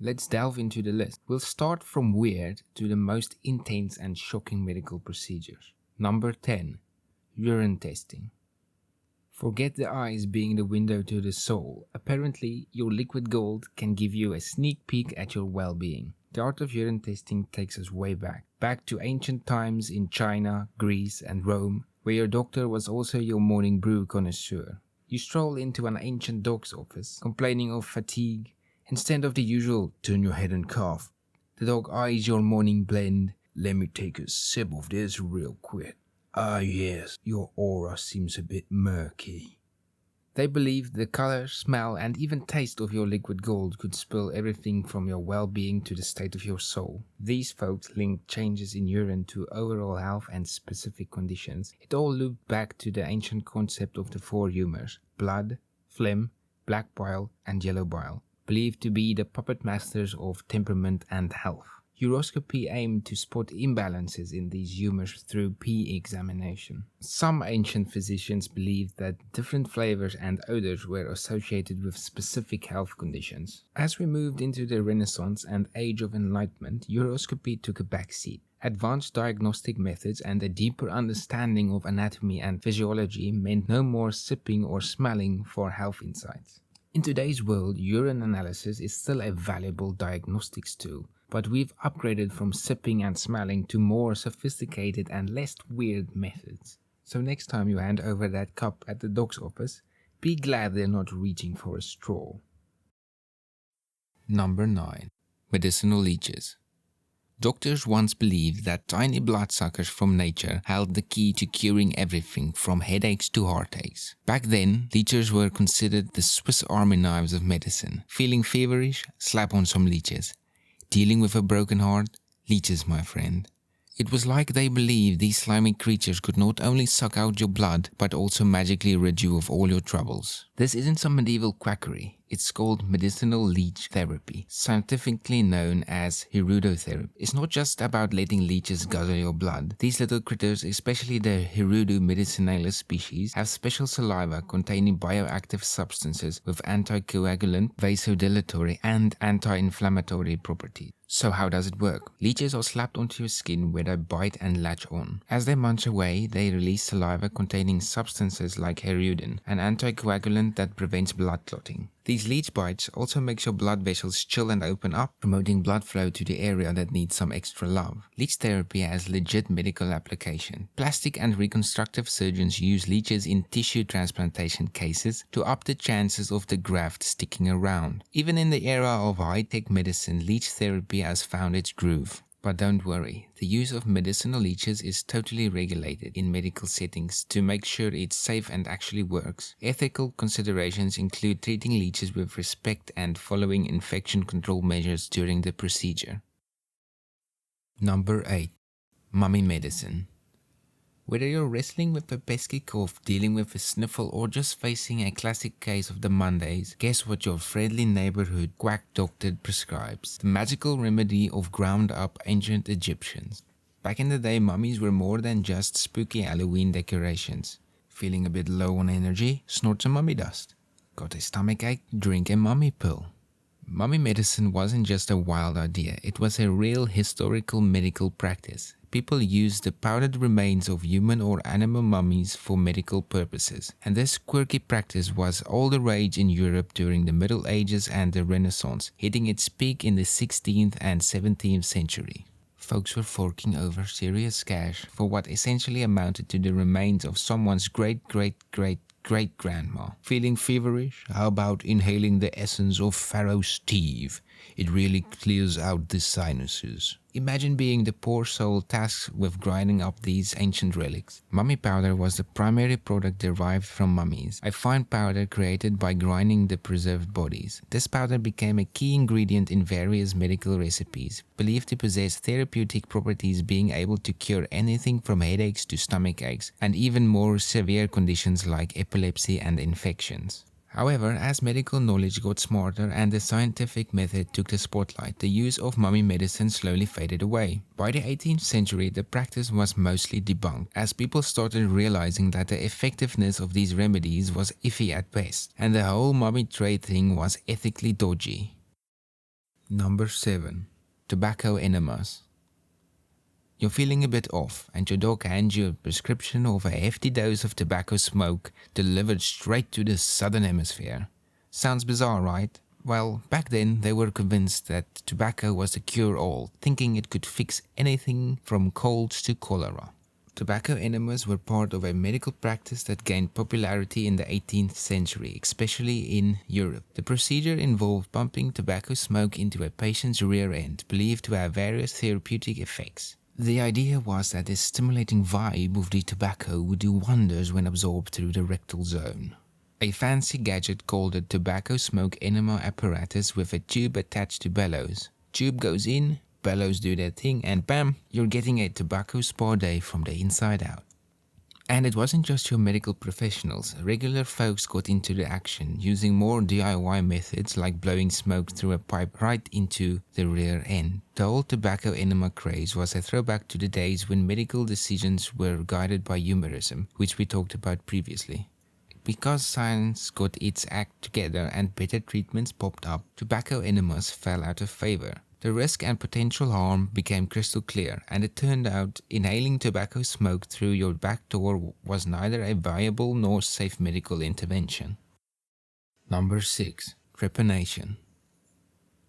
Let's delve into the list. We'll start from weird to the most intense and shocking medical procedures. Number 10. Urine testing. Forget the eyes being the window to the soul. Apparently, your liquid gold can give you a sneak peek at your well-being. The art of urine testing takes us way back to ancient times in China, Greece and Rome, where your doctor was also your morning brew connoisseur. You stroll into an ancient dog's office, complaining of fatigue. Instead of the usual, turn your head and cough, the dog eyes your morning blend. Let me take a sip of this real quick. Ah yes, your aura seems a bit murky. They believed the color, smell and even taste of your liquid gold could spell everything from your well-being to the state of your soul. These folks linked changes in urine to overall health and specific conditions. It all looped back to the ancient concept of the four humors: blood, phlegm, black bile and yellow bile, believed to be the puppet masters of temperament and health. Uroscopy aimed to spot imbalances in these humors through pee examination. Some ancient physicians believed that different flavors and odors were associated with specific health conditions. As we moved into the Renaissance and Age of Enlightenment, uroscopy took a backseat. Advanced diagnostic methods and a deeper understanding of anatomy and physiology meant no more sipping or smelling for health insights. In today's world, urine analysis is still a valuable diagnostics tool, but we've upgraded from sipping and smelling to more sophisticated and less weird methods. So next time you hand over that cup at the doc's office, be glad they're not reaching for a straw. Number 9. Medicinal Leeches. Doctors once believed that tiny bloodsuckers from nature held the key to curing everything from headaches to heartaches. Back then, leeches were considered the Swiss Army knives of medicine. Feeling feverish? Slap on some leeches. Dealing with a broken heart? Leeches, my friend. It was like they believed these slimy creatures could not only suck out your blood, but also magically rid you of all your troubles. This isn't some medieval quackery. It's called medicinal leech therapy, scientifically known as hirudotherapy. It's not just about letting leeches guzzle your blood. These little critters, especially the Hirudo medicinalis species, have special saliva containing bioactive substances with anticoagulant, vasodilatory and anti-inflammatory properties. So how does it work? Leeches are slapped onto your skin where they bite and latch on. As they munch away, they release saliva containing substances like hirudin, an anticoagulant that prevents blood clotting. These leech bites also make your blood vessels chill and open up, promoting blood flow to the area that needs some extra love. Leech therapy has legit medical application. Plastic and reconstructive surgeons use leeches in tissue transplantation cases to up the chances of the graft sticking around. Even in the era of high-tech medicine, leech therapy has found its groove. But don't worry, the use of medicinal leeches is totally regulated in medical settings to make sure it's safe and actually works. Ethical considerations include treating leeches with respect and following infection control measures during the procedure. Number 8. Mummy medicine. Whether you're wrestling with a pesky cough, dealing with a sniffle, or just facing a classic case of the Mondays, guess what your friendly neighborhood quack doctor prescribes? The magical remedy of ground up ancient Egyptians. Back in the day, mummies were more than just spooky Halloween decorations. Feeling a bit low on energy? Snort some mummy dust. Got a stomachache? Drink a mummy pill. Mummy medicine wasn't just a wild idea, it was a real historical medical practice. People used the powdered remains of human or animal mummies for medical purposes, and this quirky practice was all the rage in Europe during the Middle Ages and the Renaissance, hitting its peak in the 16th and 17th century. Folks were forking over serious cash for what essentially amounted to the remains of someone's great-great-great-great-grandma. Feeling feverish? How about inhaling the essence of Pharaoh Steve? It really clears out the sinuses. Imagine being the poor soul tasked with grinding up these ancient relics. Mummy powder was the primary product derived from mummies, a fine powder created by grinding the preserved bodies. This powder became a key ingredient in various medical recipes, believed to possess therapeutic properties, being able to cure anything from headaches to stomach aches, and even more severe conditions like epilepsy and infections. However, as medical knowledge got smarter and the scientific method took the spotlight, the use of mummy medicine slowly faded away. By the 18th century, the practice was mostly debunked, as people started realizing that the effectiveness of these remedies was iffy at best, and the whole mummy trade thing was ethically dodgy. Number 7. Tobacco Enemas. You're feeling a bit off and your doc hands you a prescription of a hefty dose of tobacco smoke delivered straight to the southern hemisphere. Sounds bizarre, right? Well, back then they were convinced that tobacco was the cure-all, thinking it could fix anything from colds to cholera. Tobacco enemas were part of a medical practice that gained popularity in the 18th century, especially in Europe. The procedure involved pumping tobacco smoke into a patient's rear end, believed to have various therapeutic effects. The idea was that the stimulating vibe of the tobacco would do wonders when absorbed through the rectal zone. A fancy gadget called a tobacco smoke enema apparatus with a tube attached to bellows. Tube goes in, bellows do their thing, and bam, you're getting a tobacco spa day from the inside out. And it wasn't just your medical professionals. Regular folks got into the action, using more DIY methods like blowing smoke through a pipe right into the rear end. The whole tobacco enema craze was a throwback to the days when medical decisions were guided by humorism, which we talked about previously. Because science got its act together and better treatments popped up, tobacco enemas fell out of favor. The risk and potential harm became crystal clear, and it turned out inhaling tobacco smoke through your back door was neither a viable nor safe medical intervention. Number 6. Trepanation.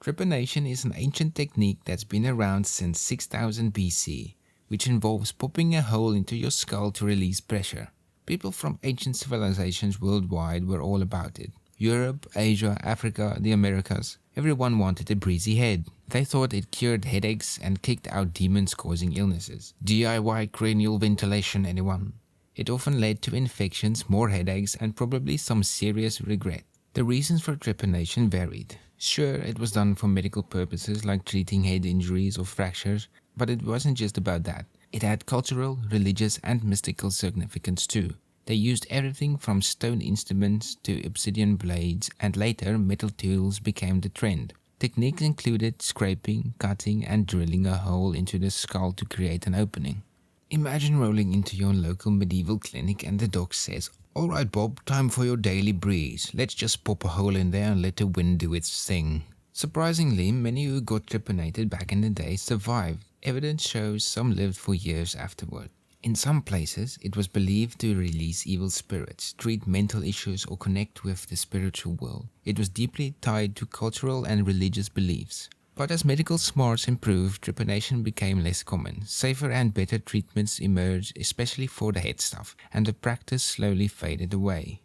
Trepanation is an ancient technique that's been around since 6000 BC, which involves popping a hole into your skull to release pressure. People from ancient civilizations worldwide were all about it. Europe, Asia, Africa, the Americas, everyone wanted a breezy head. They thought it cured headaches and kicked out demons causing illnesses. DIY cranial ventilation, anyone? It often led to infections, more headaches, and probably some serious regret. The reasons for trepanation varied. Sure, it was done for medical purposes like treating head injuries or fractures, but it wasn't just about that. It had cultural, religious, and mystical significance too. They used everything from stone instruments to obsidian blades, and later metal tools became the trend. Techniques included scraping, cutting, and drilling a hole into the skull to create an opening. Imagine rolling into your local medieval clinic and the doc says, "Alright Bob, time for your daily breeze. Let's just pop a hole in there and let the wind do its thing." Surprisingly, many who got trepanated back in the day survived. Evidence shows some lived for years afterward. In some places, it was believed to release evil spirits, treat mental issues, or connect with the spiritual world. It was deeply tied to cultural and religious beliefs. But as medical smarts improved, trepanation became less common. Safer and better treatments emerged, especially for the head stuff, and the practice slowly faded away.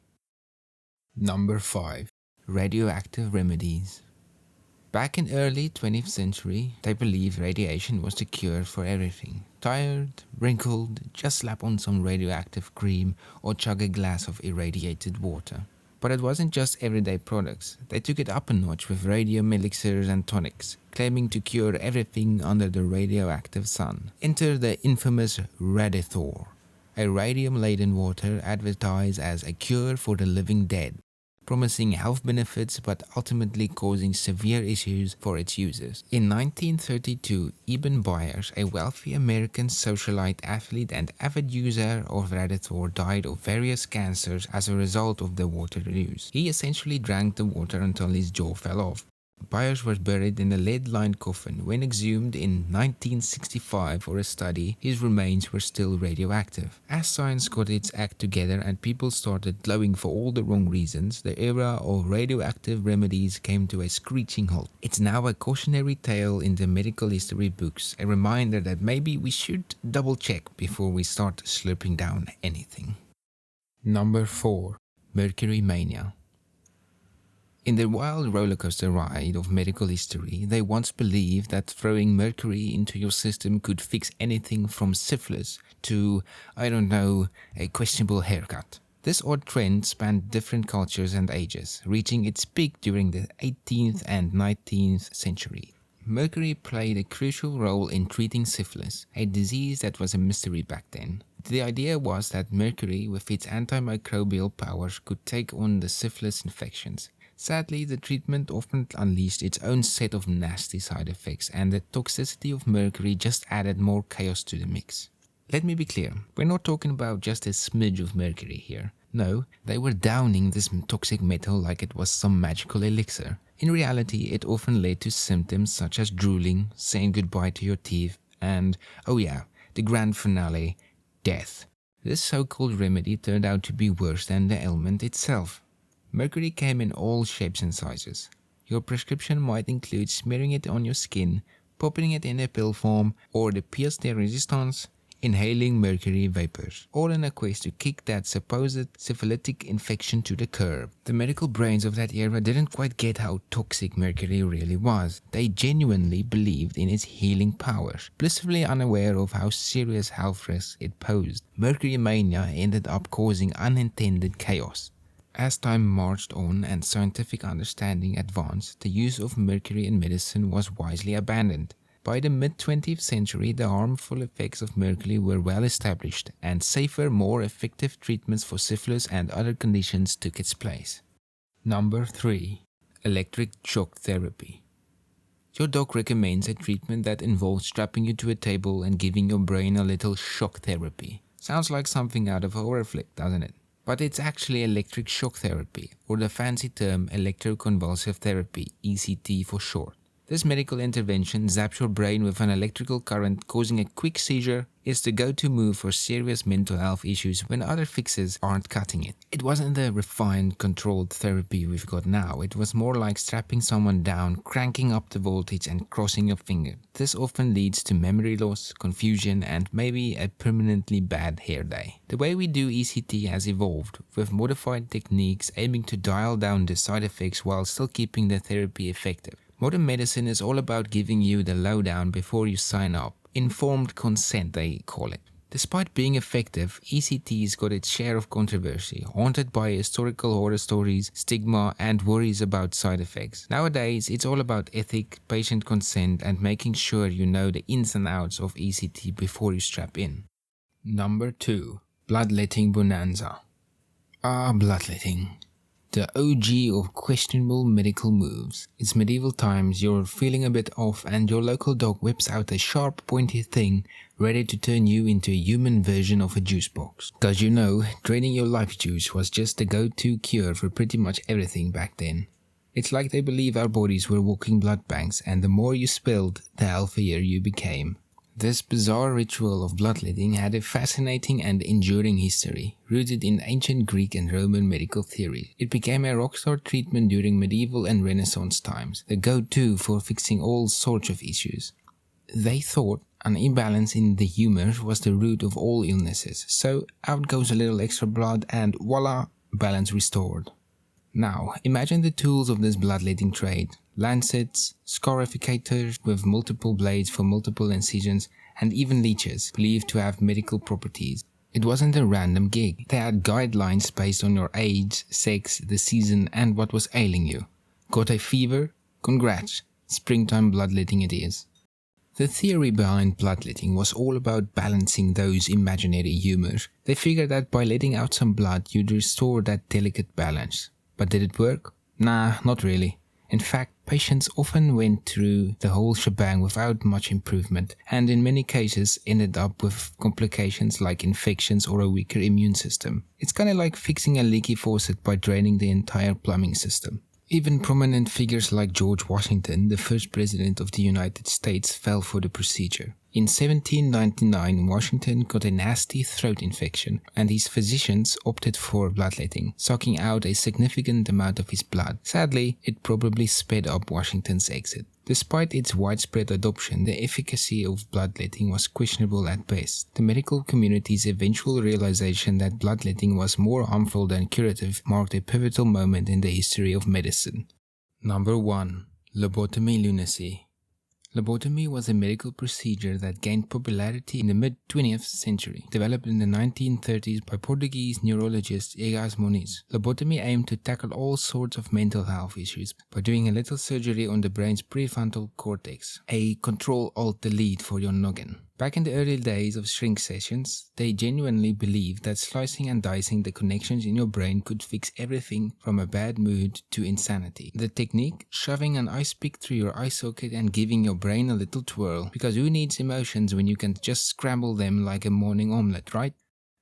Number 5. Radioactive Remedies. Back in early 20th century, they believed radiation was the cure for everything. Tired, wrinkled, just slap on some radioactive cream or chug a glass of irradiated water. But it wasn't just everyday products. They took it up a notch with radium elixirs and tonics, claiming to cure everything under the radioactive sun. Enter the infamous Radithor, a radium-laden water advertised as a cure for the living dead, promising health benefits but ultimately causing severe issues for its users. In 1932, Eben Byers, a wealthy American socialite athlete and avid user of Radithor, died of various cancers as a result of the water use. He essentially drank the water until his jaw fell off. Byers was buried in a lead-lined coffin. When exhumed in 1965 for a study, his remains were still radioactive. As science got its act together and people started glowing for all the wrong reasons, the era of radioactive remedies came to a screeching halt. It's now a cautionary tale in the medical history books, a reminder that maybe we should double-check before we start slurping down anything. Number 4. Mercury Mania. In the wild rollercoaster ride of medical history, they once believed that throwing mercury into your system could fix anything from syphilis to, I don't know, a questionable haircut. This odd trend spanned different cultures and ages, reaching its peak during the 18th and 19th century. Mercury played a crucial role in treating syphilis, a disease that was a mystery back then. The idea was that mercury, with its antimicrobial powers, could take on the syphilis infections. Sadly, the treatment often unleashed its own set of nasty side effects, and the toxicity of mercury just added more chaos to the mix. Let me be clear, we're not talking about just a smidge of mercury here. No, they were downing this toxic metal like it was some magical elixir. In reality, it often led to symptoms such as drooling, saying goodbye to your teeth, and, oh yeah, the grand finale, death. This so-called remedy turned out to be worse than the ailment itself. Mercury came in all shapes and sizes. Your prescription might include smearing it on your skin, popping it in a pill form, or the pièce de résistance, inhaling mercury vapors, all in a quest to kick that supposed syphilitic infection to the curb. The medical brains of that era didn't quite get how toxic mercury really was. They genuinely believed in its healing powers, blissfully unaware of how serious health risks it posed. Mercury Mania ended up causing unintended chaos. As time marched on and scientific understanding advanced, the use of mercury in medicine was wisely abandoned. By the mid-20th century, the harmful effects of mercury were well established, and safer, more effective treatments for syphilis and other conditions took its place. Number 3. Electric shock therapy. Your doc recommends a treatment that involves strapping you to a table and giving your brain a little shock therapy. Sounds like something out of a horror flick, doesn't it? But it's actually electric shock therapy, or the fancy term electroconvulsive therapy, ECT for short. This medical intervention zaps your brain with an electrical current, causing a quick seizure. Is the go-to move for serious mental health issues when other fixes aren't cutting it. It wasn't the refined, controlled therapy we've got now. It was more like strapping someone down, cranking up the voltage and crossing your finger. This often leads to memory loss, confusion, and maybe a permanently bad hair day. The way we do ECT has evolved, with modified techniques aiming to dial down the side effects while still keeping the therapy effective. Modern medicine is all about giving you the lowdown before you sign up. Informed consent, they call it. Despite being effective, ECT's got its share of controversy, haunted by historical horror stories, stigma, and worries about side effects. Nowadays, it's all about ethic, patient consent, and making sure you know the ins and outs of ECT before you strap in. Number 2. Bloodletting bonanza. Bloodletting. The OG of questionable medical moves. It's medieval times, you're feeling a bit off and your local doc whips out a sharp pointy thing ready to turn you into a human version of a juice box. Cause you know, draining your life juice was just the go-to cure for pretty much everything back then. It's like they believe our bodies were walking blood banks and the more you spilled, the healthier you became. This bizarre ritual of bloodletting had a fascinating and enduring history, rooted in ancient Greek and Roman medical theory. It became a rockstar treatment during medieval and Renaissance times, the go-to for fixing all sorts of issues. They thought an imbalance in the humors was the root of all illnesses, so out goes a little extra blood and voila, balance restored. Now, imagine the tools of this bloodletting trade. Lancets, scarificators with multiple blades for multiple incisions, and even leeches, believed to have medical properties. It wasn't a random gig. They had guidelines based on your age, sex, the season, and what was ailing you. Got a fever? Congrats, springtime bloodletting it is. The theory behind bloodletting was all about balancing those imaginary humors. They figured that by letting out some blood, you'd restore that delicate balance. But did it work? Nah, not really. In fact, patients often went through the whole shebang without much improvement, and in many cases ended up with complications like infections or a weaker immune system. It's kinda like fixing a leaky faucet by draining the entire plumbing system. Even prominent figures like George Washington, the first president of the United States, fell for the procedure. In 1799, Washington got a nasty throat infection, and his physicians opted for bloodletting, sucking out a significant amount of his blood. Sadly, it probably sped up Washington's exit. Despite its widespread adoption, the efficacy of bloodletting was questionable at best. The medical community's eventual realization that bloodletting was more harmful than curative marked a pivotal moment in the history of medicine. Number 1. Lobotomy lunacy. Lobotomy was a medical procedure that gained popularity in the mid-20th century, developed in the 1930s by Portuguese neurologist Egas Moniz. Lobotomy aimed to tackle all sorts of mental health issues by doing a little surgery on the brain's prefrontal cortex, a control-alt-delete for your noggin. Back in the early days of shrink sessions, they genuinely believed that slicing and dicing the connections in your brain could fix everything from a bad mood to insanity. The technique? Shoving an ice pick through your eye socket and giving your brain a little twirl, because who needs emotions when you can just scramble them like a morning omelette, right?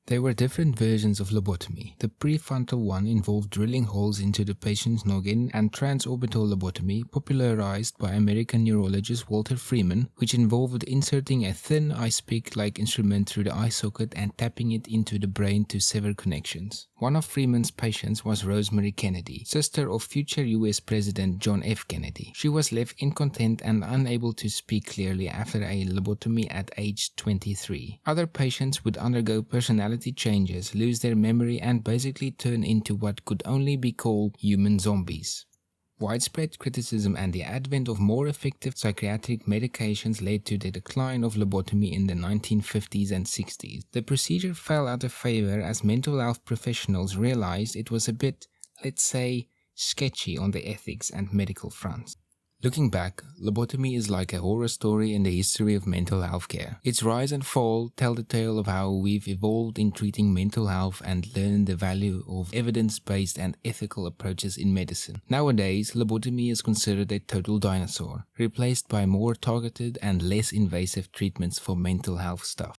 There were different versions of lobotomy. The prefrontal one involved drilling holes into the patient's noggin, and transorbital lobotomy, popularized by American neurologist Walter Freeman, which involved inserting a thin ice pick-like instrument through the eye socket and tapping it into the brain to sever connections. One of Freeman's patients was Rosemary Kennedy, sister of future US President John F. Kennedy. She was left incontinent and unable to speak clearly after a lobotomy at age 23. Other patients would undergo personality changes, lose their memory, and basically turn into what could only be called human zombies. Widespread criticism and the advent of more effective psychiatric medications led to the decline of lobotomy in the 1950s and 60s. The procedure fell out of favor as mental health professionals realized it was a bit, let's say, sketchy on the ethics and medical fronts. Looking back, lobotomy is like a horror story in the history of mental health care. Its rise and fall tell the tale of how we've evolved in treating mental health and learned the value of evidence-based and ethical approaches in medicine. Nowadays, lobotomy is considered a total dinosaur, replaced by more targeted and less invasive treatments for mental health stuff.